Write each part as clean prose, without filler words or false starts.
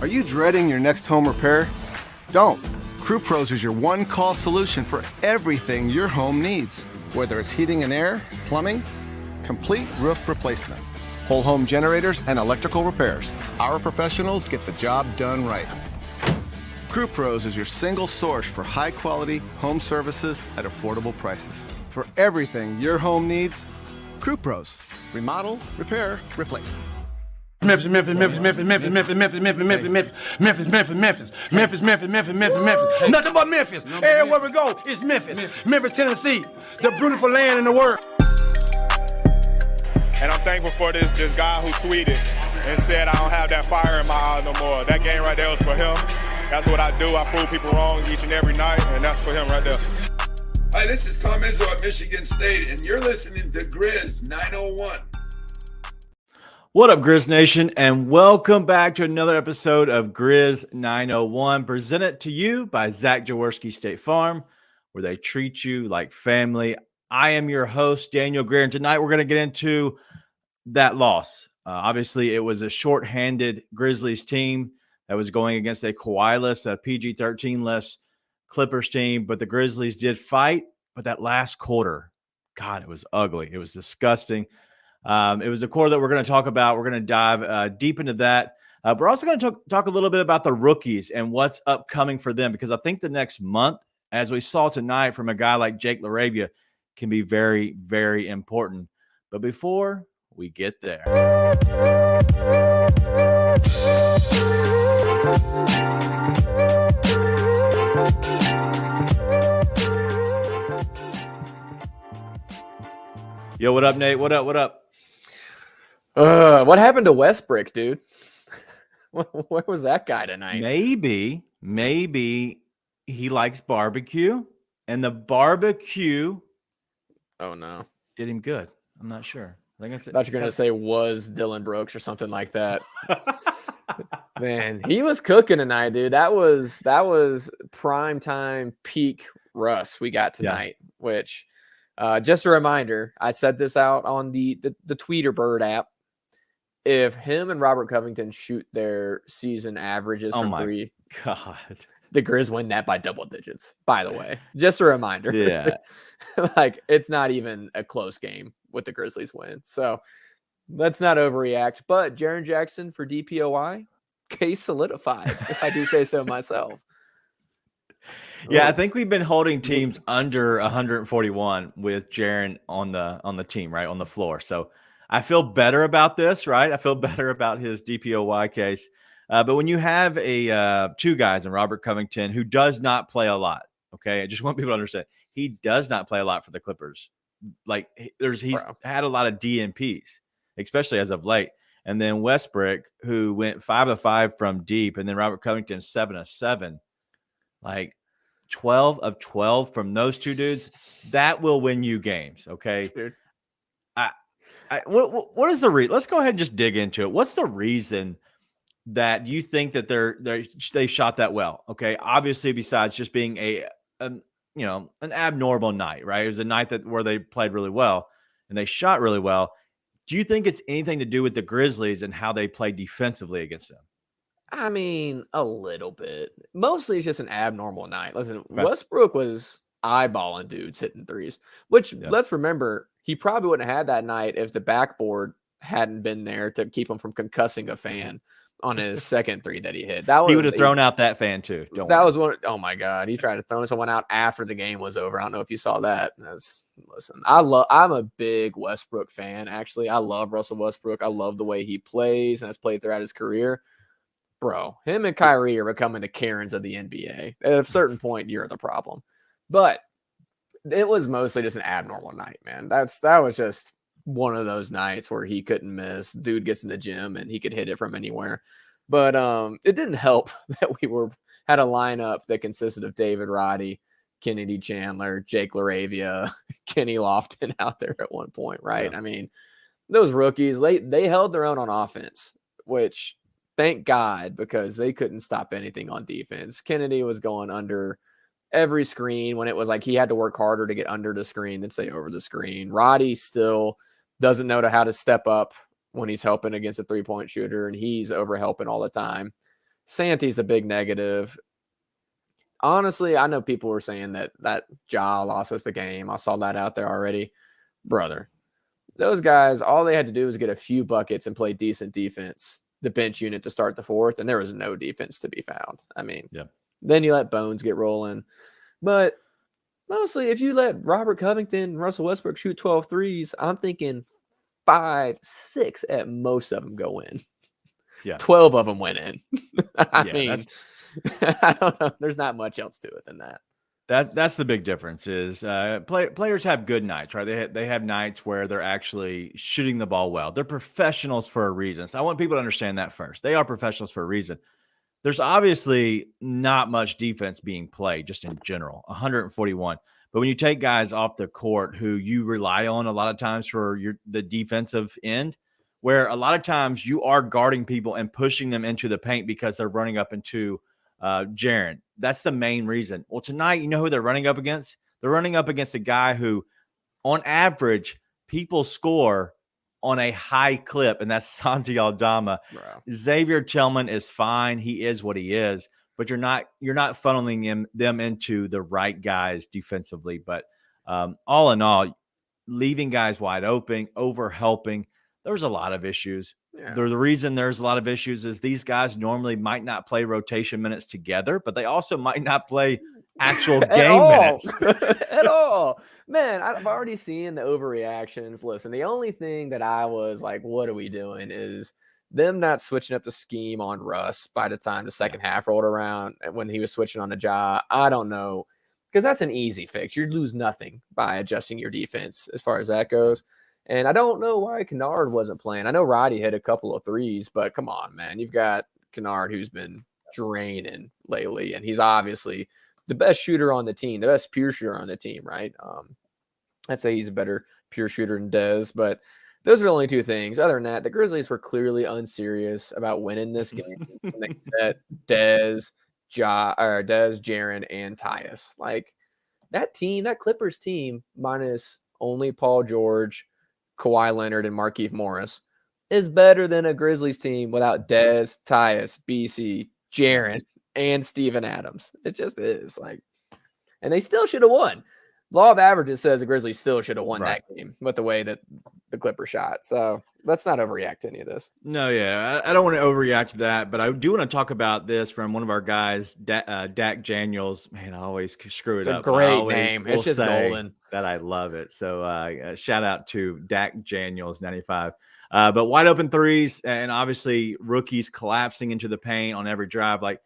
Are you dreading your next home repair? Don't. Crew Pros is your one-call solution for everything your home needs. Whether it's heating and air, plumbing, complete roof replacement, whole home generators, and electrical repairs. Our professionals get the job done right. Crew Pros is your single source for high-quality home services at affordable prices. For everything your home needs, Crew Pros. Remodel, repair, replace. Memphis. Nothing but Memphis. Everywhere we go, it's Memphis. Memphis, Tennessee, the beautiful land in the world. And I'm thankful for this guy who tweeted and said, I don't have that fire in my eye no more. That game right there was for him. That's what I do. I prove people wrong each and every night, and that's for him right there. Hi, this is Tom Izzo at Michigan State, and you're listening to Grizz 901. What up, Grizz Nation, and welcome back to another episode of Grizz 901, presented to you by Zach Jaworski State Farm, where they treat you like family. I am your host, Daniel Greer, and tonight we're going to get into that loss. Obviously, it was a shorthanded Grizzlies team that was going against a Kawhi-less, a PG-13-less Clippers team, but the Grizzlies did fight, but that last quarter, God, it was ugly. It was disgusting. It was a quarter that we're going to talk about. We're going to dive deep into that. We're also going to talk a little bit about the rookies and what's upcoming for them, because I think the next month, as we saw tonight from a guy like Jake LaRavia, can be very, very important. But before we get there, yo, what up, Nate? What up? What happened to Westbrook, dude? Where was that guy tonight? Maybe he likes barbecue, and the barbecue did him good. I'm not sure. I thought you're going to say was Dylan Brooks or something like that. Man, he was cooking tonight, dude. That was prime time peak Russ we got tonight, which just a reminder, I said this out on the Tweeterbird app. If him and Robert Covington shoot their season averages from three, God, the Grizz win that by double digits, by the way. Just a reminder. Yeah. Like, it's not even a close game with the Grizzlies win. So let's not overreact. But Jaren Jackson for DPOY, case solidified, if I do say so myself. Yeah, I think we've been holding teams under 141 with Jaren on the team, right, on the floor. So I feel better about this, right? I feel better about his DPOY case. But when you have two guys in Robert Covington who does not play a lot, okay, I just want people to understand, he does not play a lot for the Clippers. Like, he's had a lot of DNPs, especially as of late. And then Westbrook, who went 5 of 5 from deep, and then Robert Covington 7 of 7. Like, 12 of 12 from those two dudes, that will win you games, okay? Dude. What is the reason? Let's go ahead and just dig into it. What's the reason that you think that they shot that well? Okay, obviously, besides just being an abnormal night, right? It was a night where they played really well and they shot really well. Do you think it's anything to do with the Grizzlies and how they play defensively against them? I mean, a little bit. Mostly it's just an abnormal night. Listen, Westbrook was eyeballing dudes hitting threes, which let's remember, he probably wouldn't have had that night if the backboard hadn't been there to keep him from concussing a fan on his second three that he hit. He would have thrown out that fan too. Was one. Oh my God. He tried to throw someone out after the game was over. I don't know if you saw that. Listen, I'm a big Westbrook fan. Actually, I love Russell Westbrook. I love the way he plays and has played throughout his career. Bro, him and Kyrie are becoming the Karens of the NBA. At a certain point, you're the problem. But it was mostly just an abnormal night, man. That was just one of those nights where he couldn't miss. Dude gets in the gym and he could hit it from anywhere. But it didn't help that we had a lineup that consisted of David Roddy, Kennedy Chandler, Jake LaRavia, Kenny Lofton out there at one point, right? Yeah. I mean, those rookies, they held their own on offense, which thank God, because they couldn't stop anything on defense. Kennedy was going under every screen when it was like he had to work harder to get under the screen than say over the screen. Roddy still doesn't know how to step up when he's helping against a three-point shooter, and he's over helping all the time. Santi's a big negative. Honestly, I know people were saying that Ja lost us the game. I saw that out there already. Brother, those guys, all they had to do was get a few buckets and play decent defense, the bench unit to start the fourth, and there was no defense to be found. I mean, Then you let Bones get rolling. But mostly, if you let Robert Covington and Russell Westbrook shoot 12 threes, I'm thinking 5, 6 at most of them go in. Yeah. 12 of them went in. I mean, I don't know. There's not much else to it than that. That's the big difference is players have good nights, right? They have nights where they're actually shooting the ball well. They're professionals for a reason. So I want people to understand that first. They are professionals for a reason. There's obviously not much defense being played just in general, 141. But when you take guys off the court who you rely on a lot of times for the defensive end, where a lot of times you are guarding people and pushing them into the paint because they're running up into Jaren. That's the main reason. Well, tonight, you know who they're running up against? They're running up against a guy who, on average, people score on a high clip, and that's Santi Aldama. Bro. Xavier Tillman is fine. He is what he is, but you're not funneling them into the right guys defensively. But all in all, leaving guys wide open, over helping, there's a lot of issues. Yeah. The reason there's a lot of issues is these guys normally might not play rotation minutes together, but they also might not play actual game minutes. At all. Man, I've already seen the overreactions. Listen, the only thing that I was like, what are we doing, is them not switching up the scheme on Russ by the time the second half rolled around when he was switching on the Ja. I don't know, because that's an easy fix. You lose nothing by adjusting your defense as far as that goes. And I don't know why Kennard wasn't playing. I know Roddy hit a couple of threes, but come on, man. You've got Kennard who's been draining lately, and he's obviously the best shooter on the team, the best pure shooter on the team, right? I'd say he's a better pure shooter than Dez, but those are the only two things. Other than that, the Grizzlies were clearly unserious about winning this game. And they set Dez, Jaren, and Tyus. Like, that team, that Clippers team, minus only Paul George, Kawhi Leonard, and Markieff Morris, is better than a Grizzlies team without Dez, Tyus, BC, Jaren, and Steven Adams. It just is. Like, and they still should have won. Law of averages says the Grizzlies still should have won that game with the way that the Clippers shot. So let's not overreact to any of this. No, yeah. I don't want to overreact to that, but I do want to talk about this from one of our guys, Dak Daniels. Man, I always screw it up. It's a great name. It's just golden. That I love it. So shout out to Dak Daniels, 95. But wide open threes and obviously rookies collapsing into the paint on every drive. Like,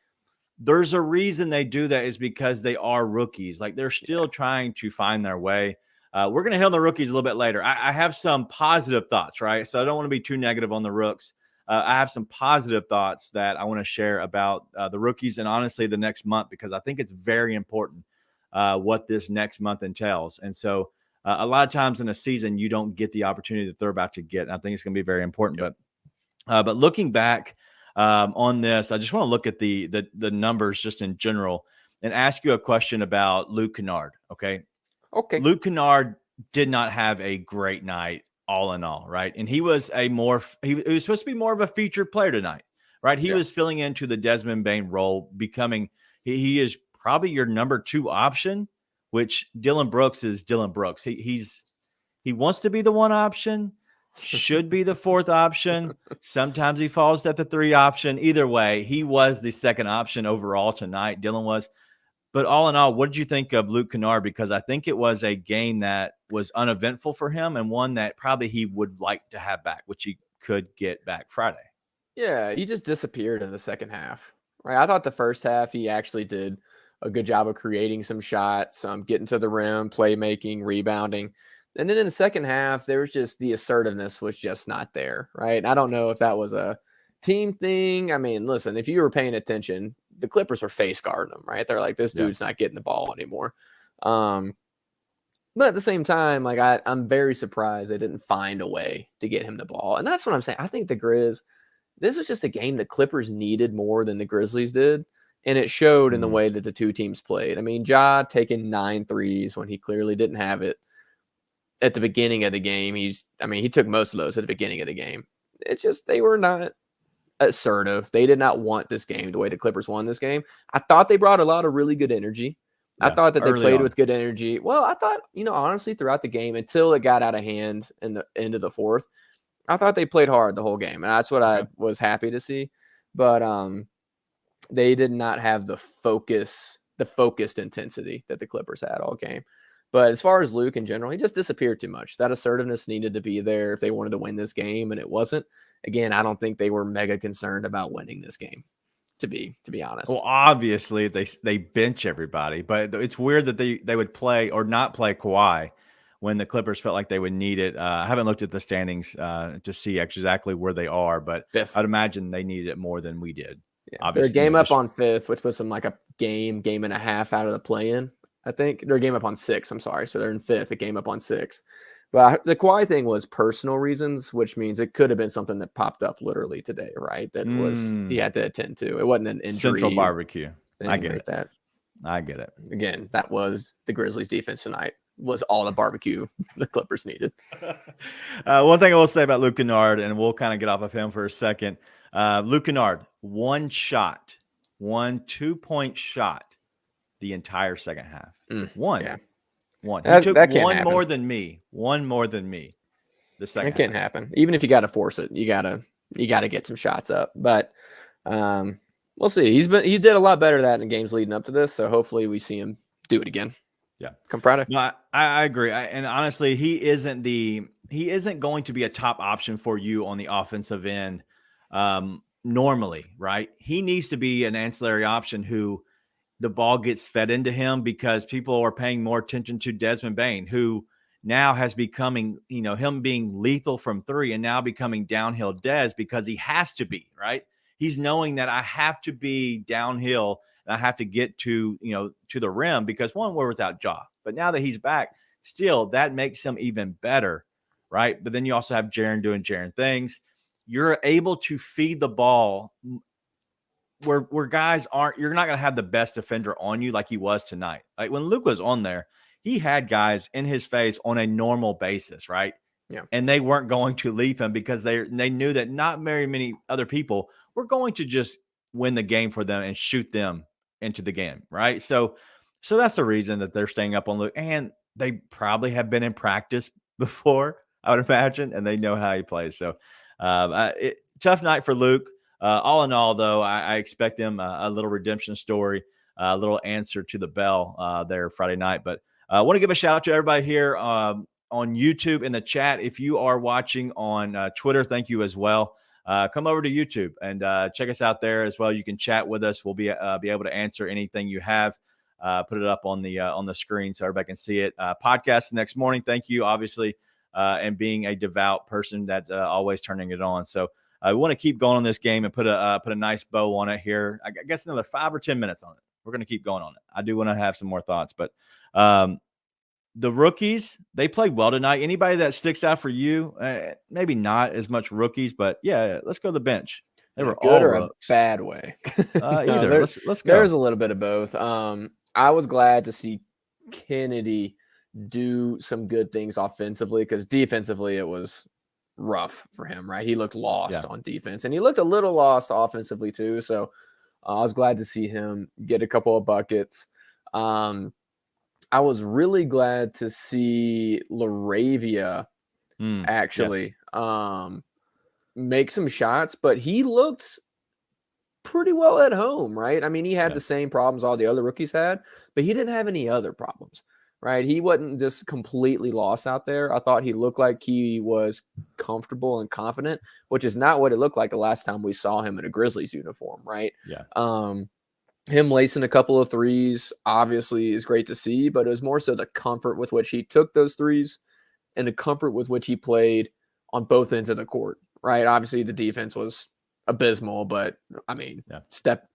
there's a reason they do that, is because they are rookies. Like, they're still trying to find their way. We're going to hit on the rookies a little bit later. I have some positive thoughts, right? So I don't want to be too negative on the rooks. I have some positive thoughts that I want to share about the rookies and honestly the next month, because I think it's very important what this next month entails. And so a lot of times in a season, you don't get the opportunity that they're about to get. And I think it's going to be very important. But looking back on this, I just want to look at the numbers just in general and ask you a question about Luke Kennard. Okay. Luke Kennard did not have a great night all in all, right? And he was he was supposed to be more of a featured player tonight, right? He was filling into the Desmond Bane role, becoming he is probably your number 2 option, which Dylan Brooks is Dylan Brooks. He wants to be the 1 option, should be the 4th option. Sometimes he falls at the 3 option. Either way, he was the 2nd option overall tonight. Dylan was. But all in all, what did you think of Luke Kennard? Because I think it was a game that was uneventful for him and one that probably he would like to have back, which he could get back Friday. Yeah, he just disappeared in the second half. Right? I thought the first half he actually did a good job of creating some shots, getting to the rim, playmaking, rebounding. And then in the second half, there was just the assertiveness was just not there, right? I don't know if that was a team thing. I mean, listen, if you were paying attention, the Clippers were face guarding him, right? They're like, this dude's not getting the ball anymore. But at the same time, like I'm very surprised they didn't find a way to get him the ball. And that's what I'm saying. I think the Grizz, this was just a game the Clippers needed more than the Grizzlies did. And it showed in the way that the two teams played. I mean, Ja taking 9 threes when he clearly didn't have it at the beginning of the game. He took most of those at the beginning of the game. It's just, they were not assertive. They did not want this game the way the Clippers won this game. I thought they brought a lot of really good energy. I thought that they played with good energy. Well, I thought, honestly, throughout the game, until it got out of hand in the end of the fourth, I thought they played hard the whole game. And that's what I was happy to see. But they did not have the focused intensity that the Clippers had all game. But as far as Luke in general, he just disappeared too much. That assertiveness needed to be there if they wanted to win this game, and it wasn't. Again, I don't think they were mega concerned about winning this game, to be honest. Well, obviously they bench everybody, but it's weird that they would play or not play Kawhi when the Clippers felt like they would need it. I haven't looked at the standings to see exactly where they are, but Fifth. I'd imagine they needed it more than we did. Yeah, obviously, they're a game up on fifth, which puts them like a game and a half out of the play-in. I think they're a game up on 6. I'm sorry, so they're in fifth, a game up on 6. But the Kawhi thing was personal reasons, which means it could have been something that popped up literally today, right? That was he had to attend to. It wasn't an injury. Central barbecue. I get like it. That. I get it. Again, that was the Grizzlies' defense tonight. Was all the barbecue the Clippers needed. One thing I will say about Luke Kennard, and we'll kind of get off of him for a second. Luke Kennard, one 2-point shot the entire second half. One. He took one more than me. One more than me. The second. That can't happen. Even if you got to force it, you gotta get some shots up. But we'll see. He did a lot better than that in games leading up to this. So hopefully we see him do it again. Yeah, come Friday. No, I agree. And honestly, he isn't going to be a top option for you on the offensive end normally, right? He needs to be an ancillary option who the ball gets fed into him because people are paying more attention to Desmond Bane, who now has becoming, him being lethal from 3 and now becoming downhill Des because he has to be, right? He's knowing that I have to be downhill and I have to get to the rim because one, we're without Ja. But now that he's back, still that makes him even better, right? But then you also have Jaren doing Jaren things. You're able to feed the ball where guys you're not going to have the best defender on you like he was tonight. Like when Luke was on there, he had guys in his face on a normal basis, right? Yeah. And they weren't going to leave him because they knew that not very many other people were going to just win the game for them and shoot them into the game, right? So that's the reason that they're staying up on Luke. And they probably have been in practice before, I would imagine, and they know how he plays. So tough night for Luke. All in all, though, I expect them a little redemption story, a little answer to the bell there Friday night. But I want to give a shout out to everybody here on YouTube in the chat. If you are watching on Twitter, thank you as well. Come over to YouTube and check us out there as well. You can chat with us. We'll be able to answer anything you have. Put it up on the screen so everybody can see it. Podcast next morning. Thank you, obviously, and being a devout person that always turning it on. So. I want to keep going on this game and put a nice bow on it here. I guess another 5 or 10 minutes on it. We're going to keep going on it. I do want to have some more thoughts, but the rookies, they played well tonight. Anybody that sticks out for you? Maybe not as much rookies, but yeah, let's go to the bench. They were good all or rooks. a bad way. Either. Let's go. There's a little bit of both. I was glad to see Kennedy do some good things offensively because defensively it was rough for him, right? He looked lost on defense and he looked a little lost offensively too. So I was glad to see him get a couple of buckets. I was really glad to see LaRavia actually make some shots, but he looked pretty well at home, right? I mean, he had the same problems all the other rookies had, but he didn't have any other problems. Right. He wasn't just completely lost out there. I thought he looked like he was comfortable and confident, which is not what it looked like the last time we saw him in a Grizzlies uniform. Right. Yeah. Him lacing a couple of threes obviously is great to see, but it was more so the comfort with which he took those threes and the comfort with which he played on both ends of the court. Right. Obviously, the defense was abysmal, but I mean, step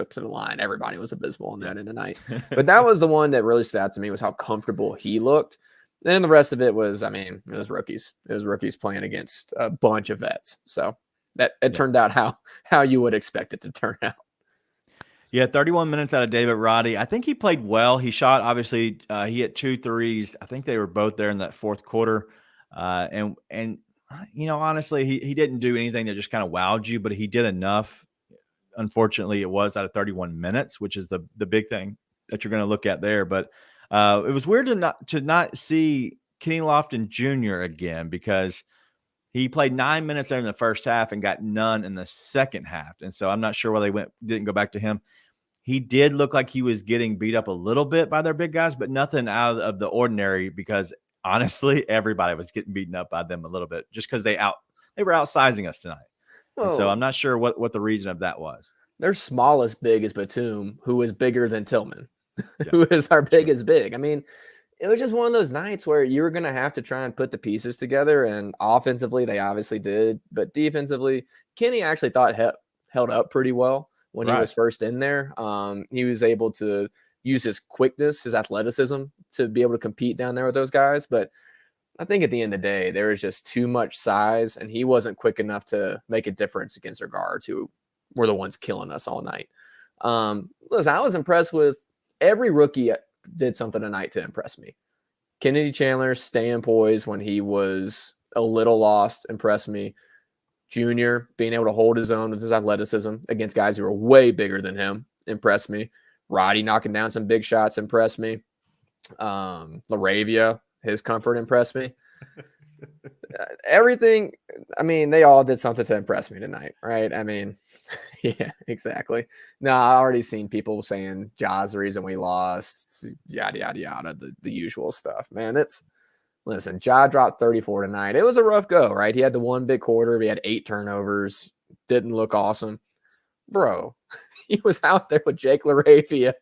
up to the line. Everybody was abysmal on that end of night. But that was the one that really stood out to me was how comfortable he looked. And then the rest of it was, I mean, it was rookies. It was rookies playing against a bunch of vets. So that it turned out how you would expect it to turn out. Yeah, 31 minutes out of David Roddy. I think he played well. He shot, obviously, he hit 2 threes. I think they were both there in that fourth quarter. And honestly, he didn't do anything that just kind of wowed you, but he did enough. Unfortunately, it was out of 31 minutes, which is the big thing that you're going to look at there. But it was weird to not see Kenny Lofton Jr. again, because he played 9 minutes there in the first half and got none in the second half. And so I'm not sure why they didn't go back to him. He did look like he was getting beat up a little bit by their big guys, but nothing out of the ordinary, because honestly, everybody was getting beaten up by them a little bit just because they were outsizing us tonight. And so I'm not sure what the reason of that was. Their smallest big is Batum, who is bigger than Tillman, who is our biggest big. I mean, it was just one of those nights where you were going to have to try and put the pieces together. And offensively, they obviously did. But defensively, Kenny actually thought held up pretty well when he was first in there. He was able to use his quickness, his athleticism to be able to compete down there with those guys. But I think at the end of the day, there was just too much size, and he wasn't quick enough to make a difference against their guards, who were the ones killing us all night. Listen, I was impressed with every rookie did something tonight to impress me. Kennedy Chandler staying poised when he was a little lost impressed me. Junior being able to hold his own with his athleticism against guys who are way bigger than him impressed me. Roddy knocking down some big shots impressed me. Laravia, his comfort impressed me. Everything, I mean, they all did something to impress me tonight, right? I mean, yeah, exactly. No, I already seen people saying Ja's the reason we lost, yada, yada, yada, the usual stuff. Man, listen, Ja dropped 34 tonight. It was a rough go, right? He had the one big quarter. He had 8 turnovers. Didn't look awesome. Bro, he was out there with Jake LaRavia,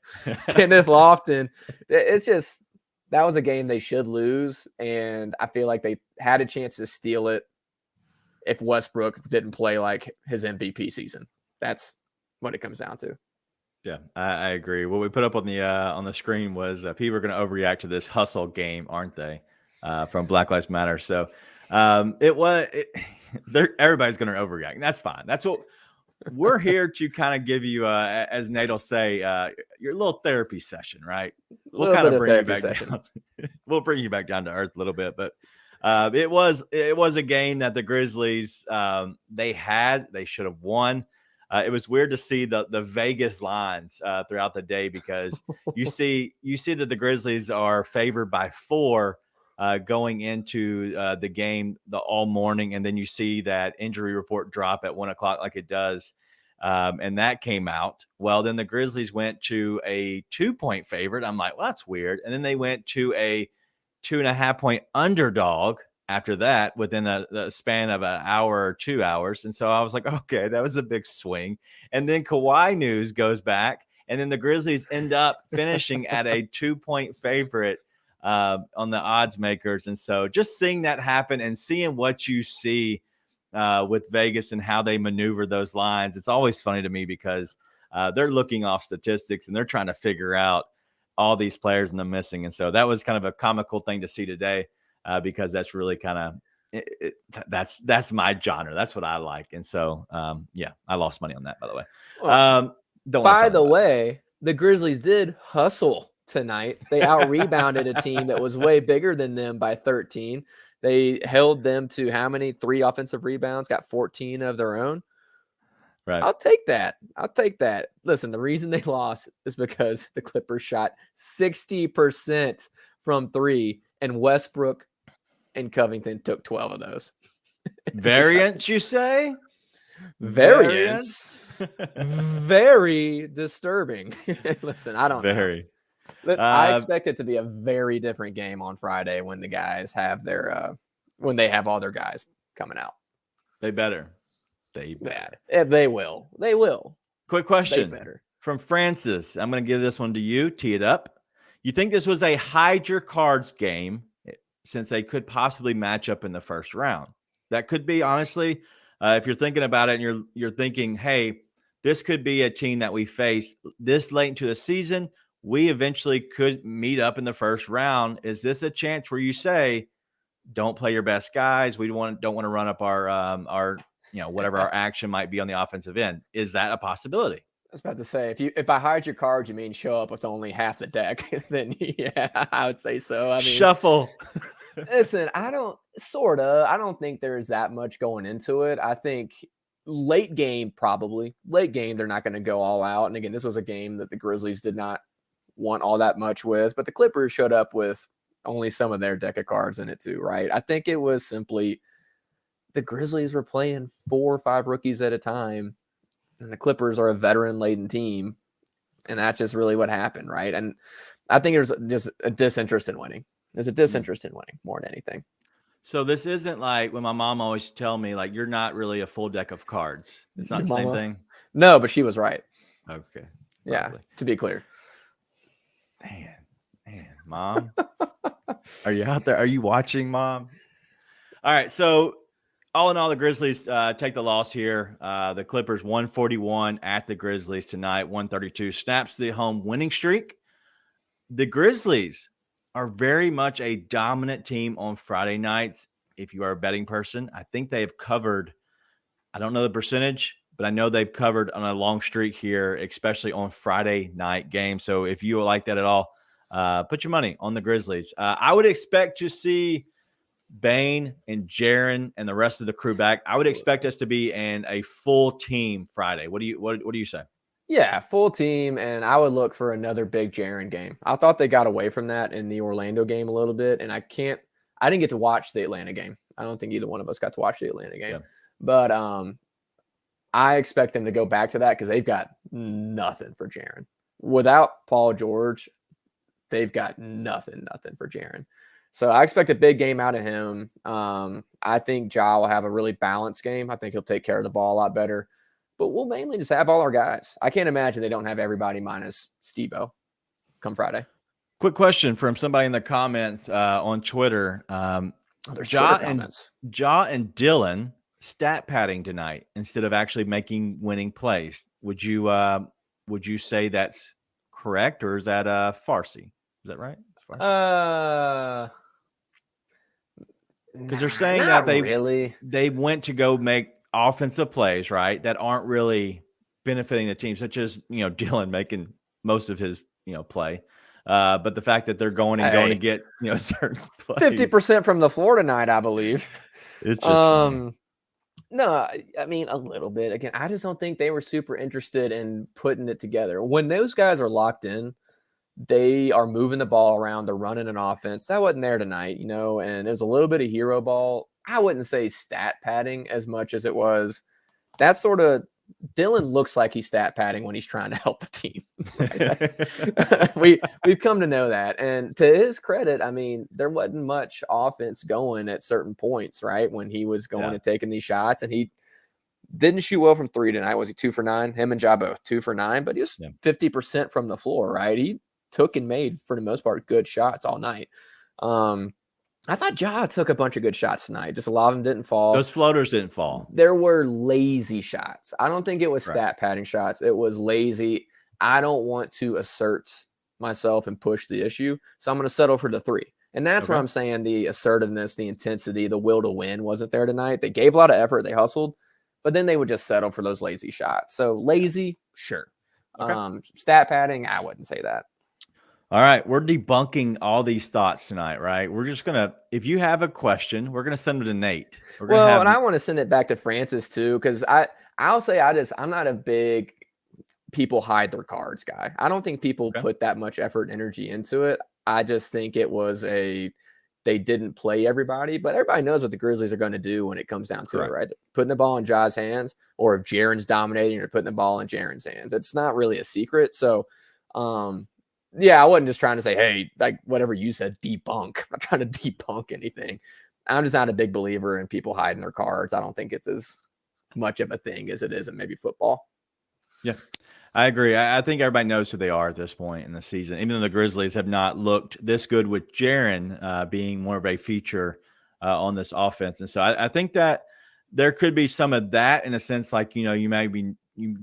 Kenneth Lofton. It's just, that was a game they should lose, and I feel like they had a chance to steal it if Westbrook didn't play like his MVP season. That's what it comes down to. Yeah, I agree. What we put up on the screen was people are going to overreact to this hustle game, aren't they? From Black Lives Matter. So everybody's going to overreact, and that's fine. That's what we're here to kind of give you, as Nate will say, your little therapy session, right? We'll kind of bring you back down. We'll bring you back down to earth a little bit, but it was a game that the Grizzlies they should have won. It was weird to see the Vegas lines throughout the day, because you see that the Grizzlies are favored by 4 going into the game all morning, and then you see that injury report drop at 1 o'clock like it does, and that came out. Well, then the Grizzlies went to a 2-point favorite. I'm like, well, that's weird. And then they went to a 2.5-point underdog after that within the span of an hour or 2 hours. And so I was like, okay, that was a big swing. And then Kawhi news goes back, and then the Grizzlies end up finishing at a 2-point favorite on the odds makers. And so just seeing that happen and seeing what you see with Vegas and how they maneuver those lines, it's always funny to me, because they're looking off statistics and they're trying to figure out all these players and the missing. And so that was kind of a comical thing to see today, because that's really kind of that's my genre. That's what I like. And so yeah, I lost money on that, by the way. By the way, the Grizzlies did hustle tonight. They out-rebounded a team that was way bigger than them by 13. They held them to how many? 3 offensive rebounds, got 14 of their own. Right. I'll take that. Listen, the reason they lost is because the Clippers shot 60% from 3, and Westbrook and Covington took 12 of those. Variance, you say? Variance? Very disturbing. Listen, I don't know. I expect it to be a very different game on Friday when the guys have their when they have all their guys coming out. They better. They will. Quick question from Francis. I'm going to give this one to you. Tee it up. You think this was a hide your cards game, since they could possibly match up in the first round? That could be, honestly, if you're thinking about it and you're thinking, hey, this could be a team that we face this late into the season. We eventually could meet up in the first round. Is this a chance where you say, don't play your best guys? We don't want to run up our whatever our action might be on the offensive end. Is that a possibility? I was about to say, if I hide your cards, you mean show up with only half the deck, then yeah, I would say so. I mean, shuffle. Listen, I don't think there's that much going into it. I think late game, they're not going to go all out. And again, this was a game that the Grizzlies did not want all that much with, but the Clippers showed up with only some of their deck of cards in it too, right? I think it was simply the Grizzlies were playing 4 or 5 rookies at a time, and the Clippers are a veteran-laden team, and that's just really what happened, right? And I think there's just a disinterest in winning. There's a disinterest in winning more than anything. So this isn't like when my mom always tell me, like, you're not really a full deck of cards. It's not the same thing? No, but she was right. Okay. Yeah, probably. to be clear. Man, Mom. Are you out there? Are you watching, Mom? All right, so all in all, the Grizzlies take the loss here. The Clippers 141 at the Grizzlies tonight, 132 snaps the home winning streak. The Grizzlies are very much a dominant team on Friday nights. If you are a betting person, I think they have covered, I don't know the percentage, but I know they've covered on a long streak here, especially on Friday night games. So if you like that at all, put your money on the Grizzlies. I would expect to see Bane and Jaren and the rest of the crew back. I would expect us to be in a full team Friday. What do you say? Yeah, full team, and I would look for another big Jaren game. I thought they got away from that in the Orlando game a little bit, and I didn't get to watch the Atlanta game. I don't think either one of us got to watch the Atlanta game. Yeah. But I expect them to go back to that because they've got nothing for Jaren. Without Paul George, they've got nothing for Jaren. So I expect a big game out of him. I think Ja will have a really balanced game. I think he'll take care of the ball a lot better. But we'll mainly just have all our guys. I can't imagine they don't have everybody minus Steve-O come Friday. Quick question from somebody in the comments on Twitter. Ja and Dylan stat padding tonight instead of actually making winning plays. Would you say that's correct, or is that Farsi? Is that right? Because they're saying that they went to go make offensive plays, right, that aren't really benefiting the team, such as Dylan making most of his play, but the fact that they're going to get certain plays. 50% from the floor tonight, I believe. It's just no, I mean a little bit. Again, I just don't think they were super interested in putting it together. When those guys are locked in, they are moving the ball around. They're running an offense. That wasn't there tonight, and there's a little bit of hero ball. I wouldn't say stat padding as much as it was that sort of Dylan looks like he's stat padding when he's trying to help the team. Right? We've come to know that. And to his credit, I mean, there wasn't much offense going at certain points, right? When he was going and taking these shots, and he didn't shoot well from 3 tonight. Was he 2 for 9? Him and Ja both 2 for 9, but he was 50% from the floor, right? He took and made, for the most part, good shots all night. I thought Ja took a bunch of good shots tonight. Just a lot of them didn't fall. Those floaters didn't fall. There were lazy shots. I don't think it was stat padding shots. It was lazy. I don't want to assert myself and push the issue, so I'm going to settle for the 3. And that's where I'm saying the assertiveness, the intensity, the will to win wasn't there tonight. They gave a lot of effort. They hustled, but then they would just settle for those lazy shots. So lazy, sure. Stat padding, I wouldn't say that. All right, we're debunking all these thoughts tonight, right? We're just going to, if you have a question, we're going to send it to Nate. And I want to send it back to Francis too, because I'll say I'm not a big people hide their cards guy. I don't think people put that much effort and energy into it. I just think it was they didn't play everybody, but everybody knows what the Grizzlies are going to do when it comes down to it, right? Putting the ball in Ja's hands, or if Jaren's dominating, or putting the ball in Jaren's hands. It's not really a secret. So, yeah, I wasn't just trying to say, hey, like whatever you said, debunk. I'm not trying to debunk anything. I'm just not a big believer in people hiding their cards. I don't think it's as much of a thing as it is in maybe football. Yeah, I agree. I think everybody knows who they are at this point in the season, even though the Grizzlies have not looked this good with Jaren being more of a feature on this offense. And so I think that there could be some of that in a sense, like, you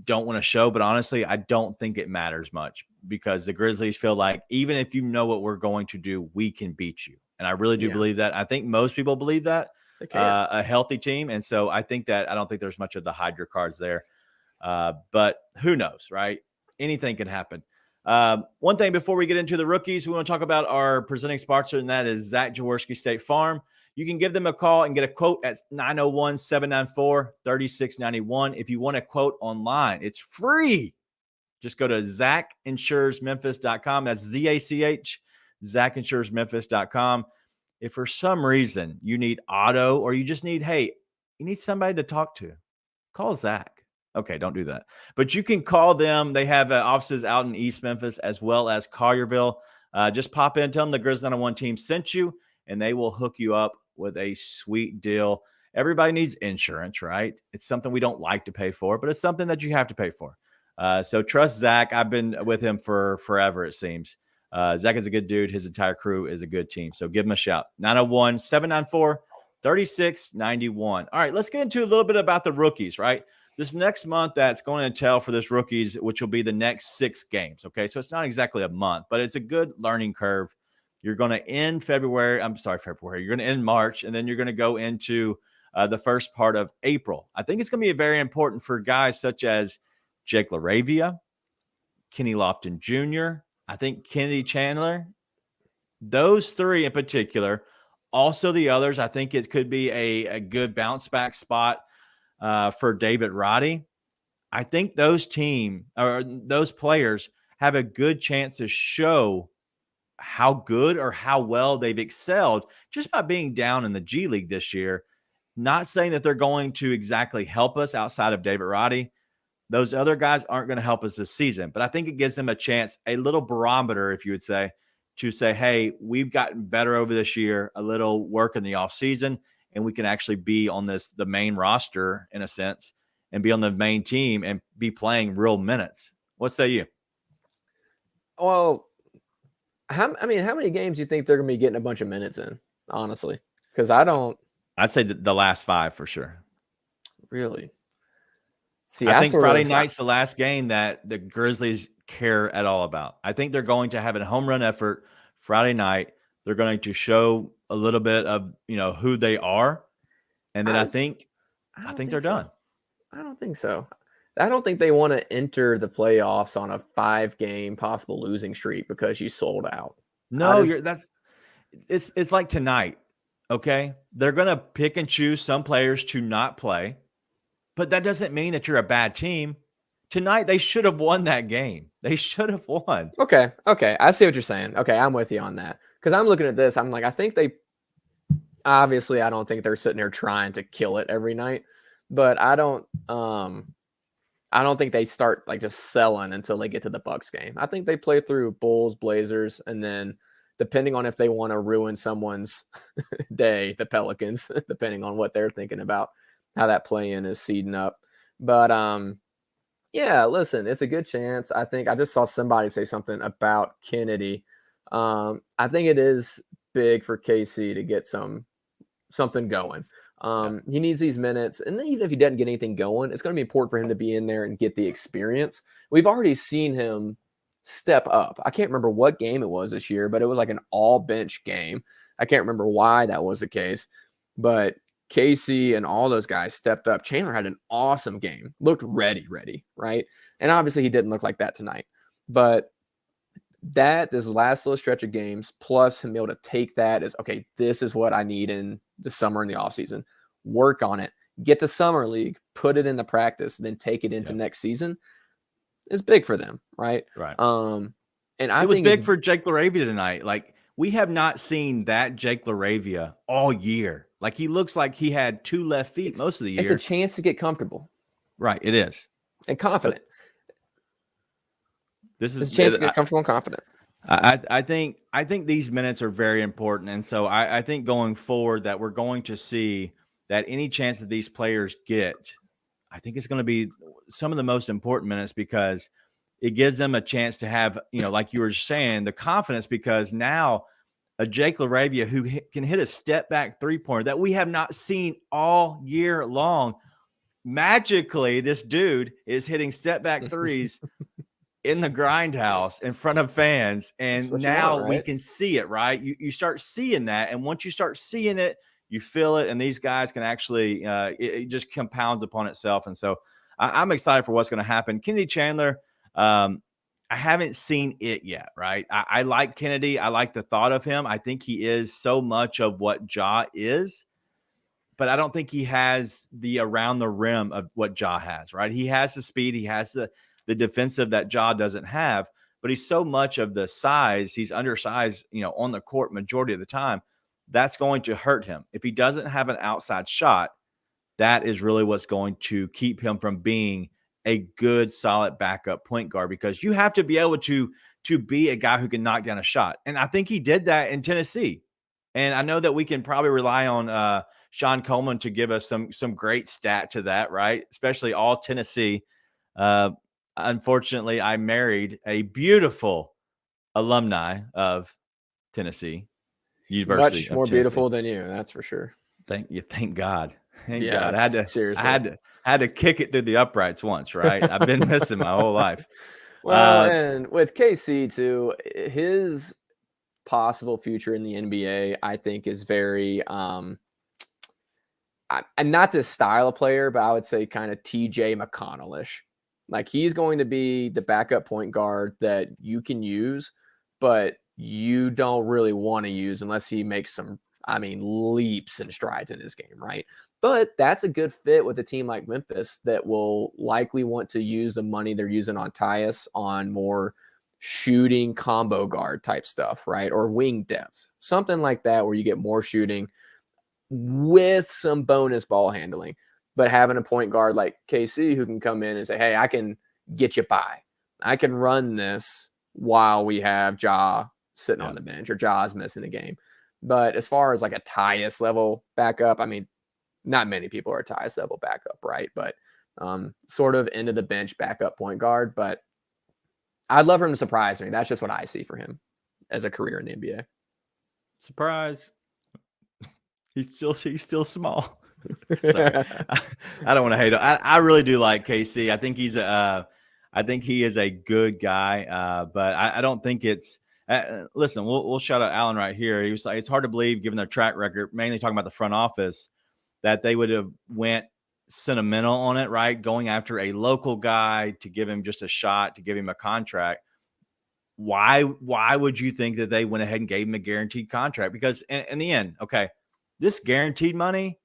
don't want to show, but honestly, I don't think it matters much, because the Grizzlies feel like even if you know what we're going to do, we can beat you. And I really do believe that. I think most people believe that, a healthy team. And so I don't think there's much of the hide your cards there. But who knows, right? Anything can happen. One thing before we get into the rookies, we want to talk about our presenting sponsor, and that is Zach Jaworski State Farm. You can give them a call and get a quote at 901-794-3691. If you want a quote online, it's free. Just go to ZachInsuresMemphis.com. That's Z-A-C-H, ZachInsuresMemphis.com. If for some reason you need auto or you just need, you need somebody to talk to, call Zach. Okay, don't do that. But you can call them. They have offices out in East Memphis as well as Collierville. Just pop in, tell them the Grizz 901 team sent you, and they will hook you up with a sweet deal. Everybody needs insurance, right? It's something we don't like to pay for, but it's something that you have to pay for. So trust Zach. I've been with him for forever, it seems. Zach is a good dude. His entire crew is a good team. So give him a shout. 901-794-3691. All right, let's get into a little bit about the rookies, right? This next month that's going to tell for this rookies, which will be the next 6 games. Okay, so it's not exactly a month, but it's a good learning curve. You're going to end February. You're going to end March, and then you're going to go into the first part of April. I think it's going to be very important for guys such as Jake LaRavia, Kenny Lofton Jr., I think Kennedy Chandler, those 3 in particular. Also the others, I think it could be a good bounce back spot for David Roddy. I think those players have a good chance to show how good or how well they've excelled just by being down in the G League this year. Not saying that they're going to exactly help us outside of David Roddy. Those other guys aren't going to help us this season, but I think it gives them a chance, a little barometer, if you would say, to say, hey, we've gotten better over this year, a little work in the off season, and we can actually be on the main roster in a sense and be on the main team and be playing real minutes. What say you? Well, how many games do you think they're going to be getting a bunch of minutes in, honestly? Because I'd say the last 5 for sure. Really? See, I think Friday night's the last game that the Grizzlies care at all about. I think they're going to have a home run effort Friday night. They're going to show a little bit of, who they are. And then I think they're done. I don't think so. I don't think they want to enter the playoffs on a 5-game possible losing streak because you sold out. No, it's like tonight. Okay. They're going to pick and choose some players to not play. But that doesn't mean that you're a bad team. Tonight, they should have won that game. They should have won. Okay. I see what you're saying. Okay, I'm with you on that. Because I'm looking at this, I'm like, I think I don't think they're sitting there trying to kill it every night. But I don't think they start like just selling until they get to the Bucks game. I think they play through Bulls, Blazers, and then depending on if they want to ruin someone's day, the Pelicans, depending on what they're thinking about. How that play-in is seeding up. But, yeah, listen, it's a good chance. I think I just saw somebody say something about Kennedy. I think it is big for KC to get something going. He needs these minutes. And then even if he doesn't get anything going, it's going to be important for him to be in there and get the experience. We've already seen him step up. I can't remember what game it was this year, but it was like an all-bench game. I can't remember why that was the case. But Casey and all those guys stepped up. Chandler had an awesome game. Looked ready, right? And obviously he didn't look like that tonight. But this last little stretch of games, plus him able to take that as, okay, this is what I need in the summer and the offseason. Work on it. Get to Summer League. Put it into practice. And then take it into next season. It's big for them, right? Right. And it was big for Jake LaRavia tonight. Like, we have not seen that Jake LaRavia all year. Like, he looks like he had 2 left feet most of the year. It's a chance to get comfortable. Right, it is. And confident. This is a chance to get comfortable and confident. I think these minutes are very important. And so I think going forward that we're going to see that any chance that these players get, I think it's going to be some of the most important minutes because it gives them a chance to have, like you were saying, the confidence, because now a Jake LaRavia who can hit a step back 3-pointer that we have not seen all year long. Magically, this dude is hitting step back threes in the grindhouse in front of fans. And now we can see it, right? You start seeing that. And once you start seeing it, you feel it. And these guys can actually, it just compounds upon itself. And so I'm excited for what's going to happen. Kennedy Chandler, I I haven't seen it yet, right? I like Kennedy. I like the thought of him. I think he is so much of what Ja is, but I don't think he has the around the rim of what Ja has, right? He has the speed. He has the defensive that Ja doesn't have, but he's so much of the size. He's undersized, on the court majority of the time. That's going to hurt him. If he doesn't have an outside shot, that is really what's going to keep him from being a good, solid backup point guard, because you have to be able to be a guy who can knock down a shot. And I think he did that in Tennessee. And I know that we can probably rely on Sean Coleman to give us some great stat to that, right? Especially all Tennessee. Unfortunately, I married a beautiful alumni of Tennessee University. Much more beautiful than you, that's for sure. Thank God. Thank Yeah, God. seriously. I had to kick it through the uprights once, right? I've been missing my whole life. Well, and with KC too, his possible future in the NBA, I think, is very I'm not this style of player, but I would say kind of TJ McConnell-ish. Like, he's going to be the backup point guard that you can use, but you don't really want to use unless he makes some, leaps and strides in his game, right? But that's a good fit with a team like Memphis that will likely want to use the money they're using on Tyus on more shooting combo guard type stuff, right? Or wing depth, something like that, where you get more shooting with some bonus ball handling, but having a point guard like KC who can come in and say, hey, I can get you by. I can run this while we have Ja sitting on the bench, or Ja's missing a game. But as far as like a Tyus level backup, not many people are Tyus level backup, right? But sort of into the bench backup point guard. But I'd love for him to surprise me. That's just what I see for him as a career in the NBA. Surprise. He's still small. Sorry. I don't want to hate him. I really do like KC. I think he is a good guy. But I don't think it's listen, we'll shout out Alan right here. He was like, it's hard to believe, given their track record, mainly talking about the front office, that they would have went sentimental on it, right? Going after a local guy to give him just a shot, to give him a contract. Why would you think that they went ahead and gave him a guaranteed contract? Because in the end, okay, this guaranteed money,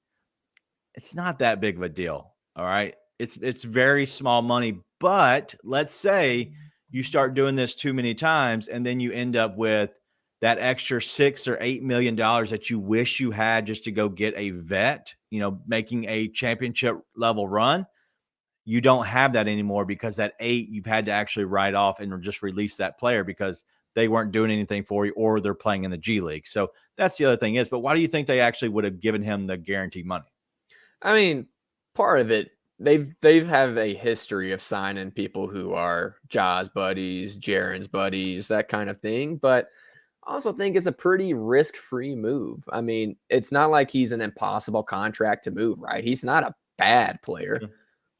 it's not that big of a deal. All right. It's very small money, but let's say you start doing this too many times and then you end up with that extra $6 or $8 million that you wish you had just to go get a vet, making a championship level run. You don't have that anymore, because that 8 you've had to actually write off and just release that player because they weren't doing anything for you, or they're playing in the G League. So that's the other thing is, but why do you think they actually would have given him the guaranteed money? Part of it, they've have a history of signing people who are Ja's buddies, Jaren's buddies, that kind of thing. But I also think it's a pretty risk-free move. It's not like he's an impossible contract to move, right? He's not a bad player.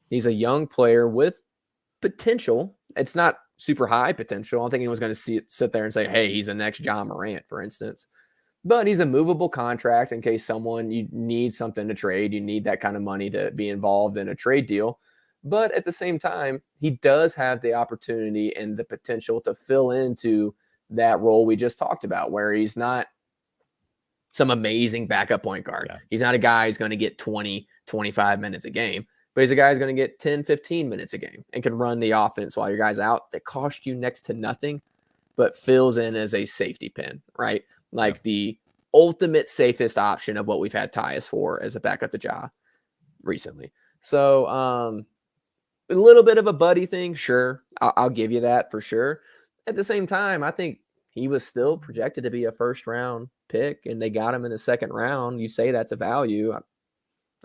He's a young player with potential. It's not super high potential. I don't think anyone's going to sit there and say, hey, he's the next John Morant, for instance. But he's a movable contract in case you need something to trade. You need that kind of money to be involved in a trade deal. But at the same time, he does have the opportunity and the potential to fill into that role we just talked about, where he's not some amazing backup point guard. Yeah. He's not a guy who's going to get 20, 25 minutes a game, but he's a guy who's going to get 10, 15 minutes a game and can run the offense while your guy's out, that cost you next to nothing, but fills in as a safety pin, right? Like the ultimate safest option of what we've had Tyus for as a backup to Ja recently. So a little bit of a buddy thing, sure. I'll give you that for sure. At the same time, I think he was still projected to be a first-round pick, and they got him in the second round. You say that's a value.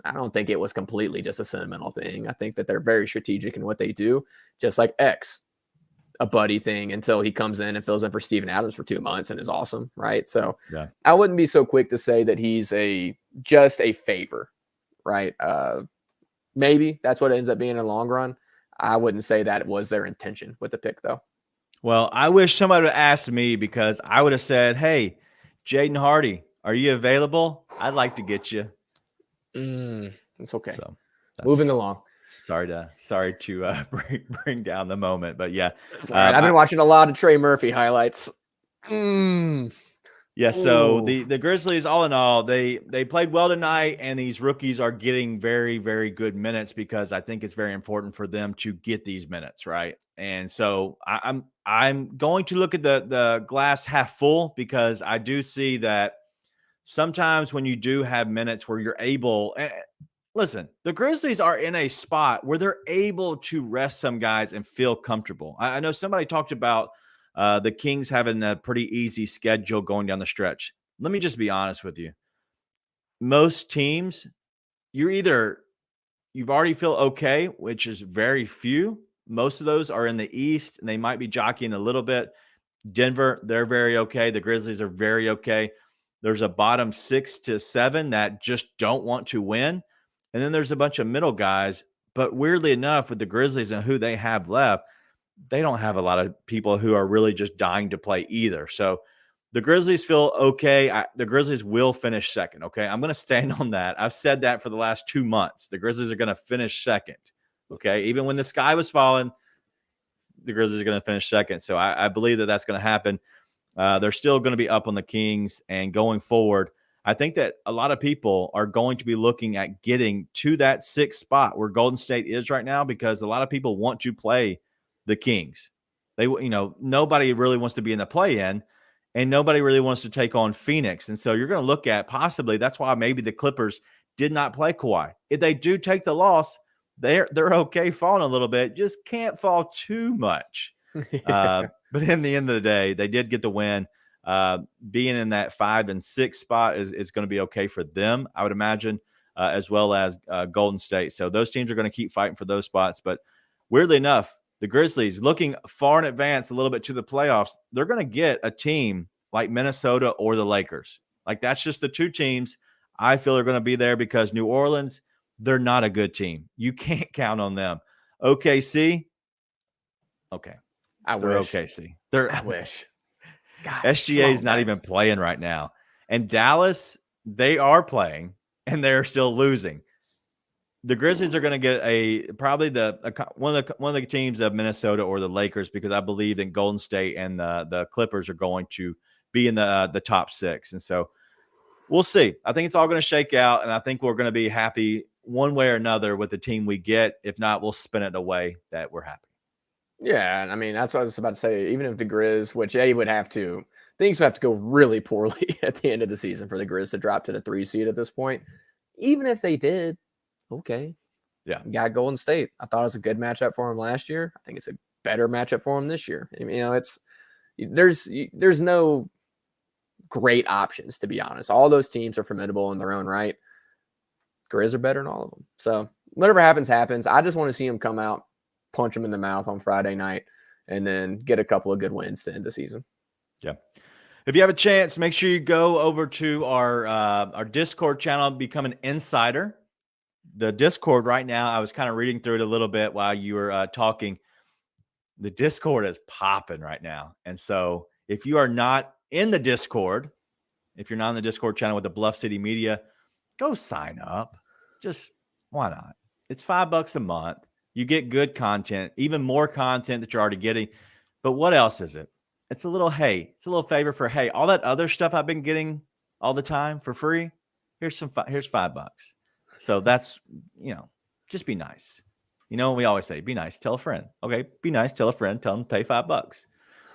I don't think it was completely just a sentimental thing. I think that they're very strategic in what they do, just like X, a buddy thing until he comes in and fills in for Steven Adams for 2 months and is awesome, right? So I wouldn't be so quick to say that he's just a favor, right? Maybe that's what it ends up being in the long run. I wouldn't say that was their intention with the pick, though. Well, I wish somebody would ask me, because I would have said, hey, Jaden Hardy, are you available? I'd like to get you. It's okay. So moving along. Sorry to bring down the moment, but yeah. I've been watching a lot of Trey Murphy highlights. Yeah, so the Grizzlies, all in all, they played well tonight, and these rookies are getting very, very good minutes because I think it's very important for them to get these minutes, right? And so I'm going to look at the glass half full because I do see that sometimes when you do have minutes where you're able listen, the Grizzlies are in a spot where they're able to rest some guys and feel comfortable. I know somebody talked about the Kings having a pretty easy schedule going down the stretch. Let me just be honest with you. Most teams, you've already feel okay, which is very few. Most of those are in the East, and they might be jockeying a little bit. Denver, they're very okay. The Grizzlies are very okay. There's a bottom 6 to 7 that just don't want to win. And then there's a bunch of middle guys. But weirdly enough, with the Grizzlies and who they have left, they don't have a lot of people who are really just dying to play either. So the Grizzlies feel okay. The Grizzlies will finish second, okay? I'm going to stand on that. I've said that for the last 2 months. The Grizzlies are going to finish second, okay? Even when the sky was falling, the Grizzlies are going to finish second. So I believe that that's going to happen. They're still going to be up on the Kings. And going forward, I think that a lot of people are going to be looking at getting to that 6th spot where Golden State is right now because a lot of people want to play the Kings. Nobody really wants to be in the play-in, and nobody really wants to take on Phoenix. And so you're going to look at possibly that's why maybe the Clippers did not play Kawhi. If they do take the loss, they're okay falling a little bit, just can't fall too much. But in the end of the day, they did get the win. Being in that 5 and 6 spot is going to be okay for them, I would imagine, as well as Golden State. So those teams are going to keep fighting for those spots. But weirdly enough, the Grizzlies, looking far in advance a little bit to the playoffs, they're going to get a team like Minnesota or the Lakers. Like, that's just the 2 teams I feel are going to be there because New Orleans, they're not a good team. You can't count on them. OKC, okay. I They're wish. OKC. I wish. God, SGA is not even playing right now. And Dallas, they are playing, and they're still losing. The Grizzlies are going to get probably one of the teams of Minnesota or the Lakers because I believe in Golden State and the Clippers are going to be in the top 6. And so we'll see. I think it's all going to shake out, and I think we're going to be happy one way or another with the team we get. If not, we'll spin it away that we're happy. Yeah, I mean, that's what I was about to say. Even if the Grizz, which things would have to go really poorly at the end of the season for the Grizz to drop to the 3 seed at this point. Even if they did, okay. Yeah. You got Golden State. I thought it was a good matchup for him last year. I think it's a better matchup for him this year. I mean, there's no great options, to be honest. All those teams are formidable in their own right. Grizz are better than all of them. So whatever happens, happens. I just want to see them come out, punch them in the mouth on Friday night, and then get a couple of good wins to end the season. Yeah. If you have a chance, make sure you go over to our Discord channel, become an insider. The Discord right now, I was kind of reading through it a little bit while you were talking. The Discord is popping right now. And so if you are not in the Discord, if you're not in the Discord channel with the Bluff City Media, go sign up. Just why not? It's $5 a month. You get good content, even more content that you're already getting. But what else is it? It's a little favor for, hey, all that other stuff I've been getting all the time for free. Here's $5. So that's, just be nice. We always say, be nice, tell a friend. Okay, be nice, tell a friend, tell them to pay $5.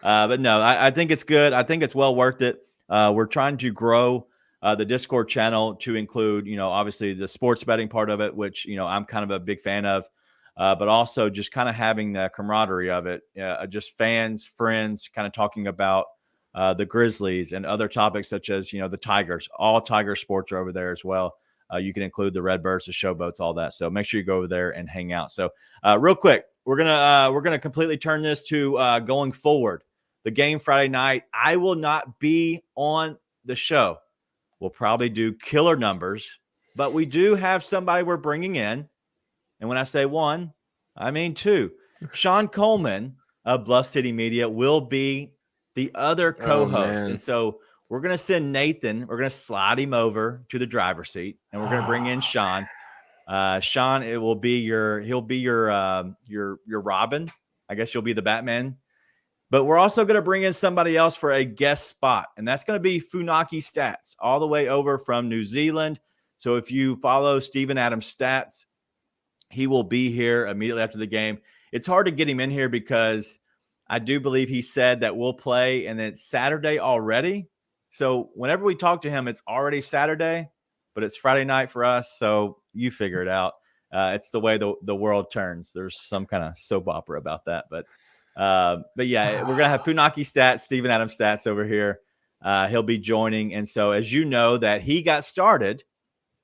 But no, I think it's good. I think it's well worth it. We're trying to grow the Discord channel to include, obviously the sports betting part of it, which, I'm kind of a big fan of. But also just kind of having the camaraderie of it, just fans, friends, kind of talking about the Grizzlies and other topics such as, the Tigers. All Tiger sports are over there as well. You can include the Redbirds, the Showboats, all that. So make sure you go over there and hang out. So real quick, we're gonna completely turn this to going forward. The game Friday night, I will not be on the show. We'll probably do killer numbers, but we do have somebody we're bringing in. And when I say 1, I mean 2. Sean Coleman of Bluff City Media will be the other co-host. And so we're going to send Nathan. We're going to slide him over to the driver's seat, and we're going to bring in Sean. Sean, he'll be your Robin. I guess you'll be the Batman. But we're also going to bring in somebody else for a guest spot, and that's going to be Funaki Stats, all the way over from New Zealand. So if you follow Steven Adams Stats, he will be here immediately after the game. It's hard to get him in here because I do believe he said that we'll play, and it's Saturday already. So whenever we talk to him, it's already Saturday, but it's Friday night for us. So you figure it out. It's the way the world turns. There's some kind of soap opera about that, but yeah, we're gonna have Funaki Stats, Steven Adams Stats over here. He'll be joining, and so as you know, that he got started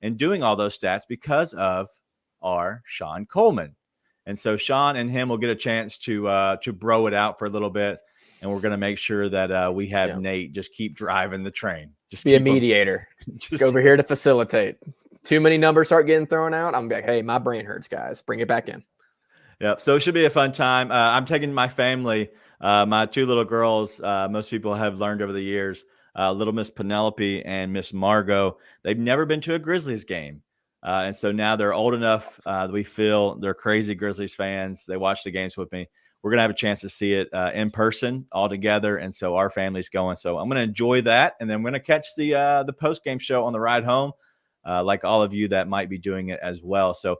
in doing all those stats because of our Sean Coleman, and so Sean and him will get a chance to bro it out for a little bit, and we're gonna make sure that we have Nate just keep driving the train, just be a mediator, just go over here to facilitate. Too many numbers start getting thrown out, I'm like, hey, my brain hurts, guys, bring it back in. Yep. So it should be a fun time. I'm taking my family, my two little girls. Most people have learned over the years, little Miss Penelope and Miss Margot. They've never been to a Grizzlies game. And so now they're old enough. We feel they're crazy Grizzlies fans. They watch the games with me. We're going to have a chance to see it in person all together. And so our family's going. So I'm going to enjoy that. And then I'm going to catch the post-game show on the ride home, like all of you that might be doing it as well. So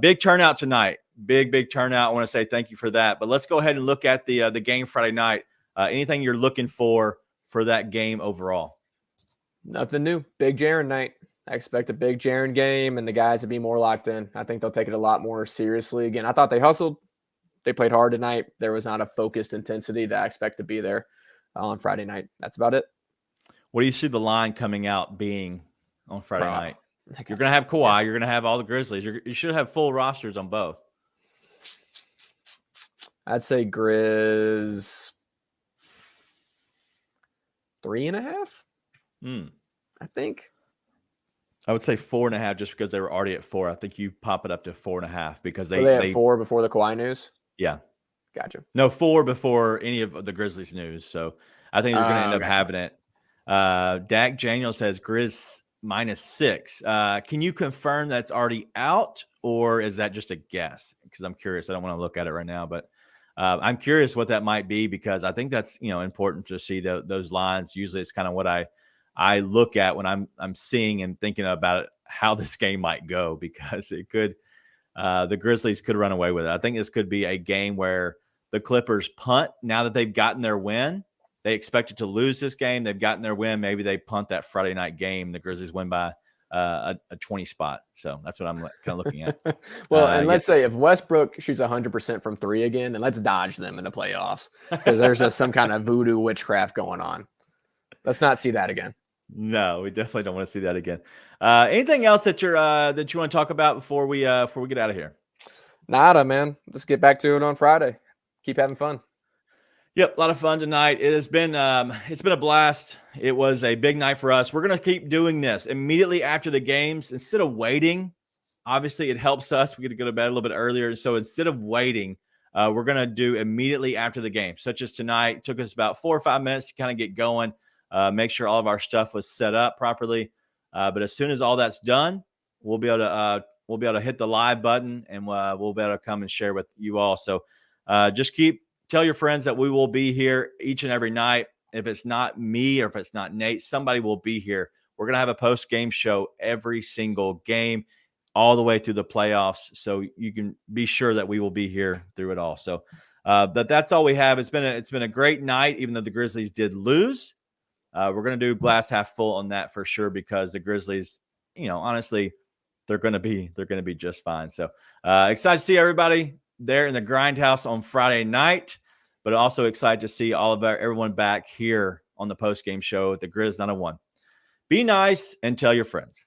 big turnout tonight. Big turnout. I want to say thank you for that. But let's go ahead and look at the game Friday night. Anything you're looking for that game overall? Nothing new. Big Jaren night. I expect a big Jaren game, and the guys to be more locked in. I think they'll take it a lot more seriously. Again, I thought they hustled. They played hard tonight. There was not a focused intensity that I expect to be there on Friday night. That's about it. What do you see the line coming out being on Friday night? You're going to have Kawhi. Yeah. You're going to have all the Grizzlies. You should have full rosters on both. I'd say Grizz 3.5. I think. I would say 4.5 just because they were already at 4. I think you pop it up to 4.5 because they had 4 before the Kawhi news. Yeah. Gotcha. No, 4 before any of the Grizzlies news. So I think they're going to end up having it. Dak Daniel says Grizz -6. Can you confirm that's already out, or is that just a guess? Because I'm curious. I don't want to look at it right now, but I'm curious what that might be, because I think that's important to see those lines. Usually, it's kind of what I look at when I'm seeing and thinking about it, how this game might go, because it could the Grizzlies could run away with it. I think this could be a game where the Clippers punt now that they've gotten their win. They expected to lose this game. They've gotten their win. Maybe they punt that Friday night game. The Grizzlies win by a 20 spot. So that's what I'm kind of looking at. Well, and let's say if Westbrook shoots 100% from 3 again, then let's dodge them in the playoffs, because there's some kind of voodoo witchcraft going on. Let's not see that again. No, we definitely don't want to see that again. Anything else that you want to talk about before we get out of here? Nada, man. Let's get back to it on Friday. Keep having fun. Yep, a lot of fun tonight. It's been a blast. It was a big night for us. We're going to keep doing this immediately after the games instead of waiting. Obviously, it helps us. We get to go to bed a little bit earlier. So instead of waiting, we're going to do immediately after the game, such as tonight. It took us about 4 or 5 minutes to kind of get going, make sure all of our stuff was set up properly. But as soon as all that's done, we'll be able to hit the live button, and we'll be able to come and share with you all. So just tell your friends that we will be here each and every night. If it's not me or if it's not Nate, somebody will be here. We're going to have a post-game show every single game all the way through the playoffs. So you can be sure that we will be here through it all. So, but that's all we have. It's been a great night, even though the Grizzlies did lose. We're going to do glass half full on that for sure, because the Grizzlies, honestly, they're going to be just fine. So excited to see everybody there in the Grindhouse on Friday night, but also excited to see everyone back here on the post-game show at the Grizz 901. Be nice and tell your friends.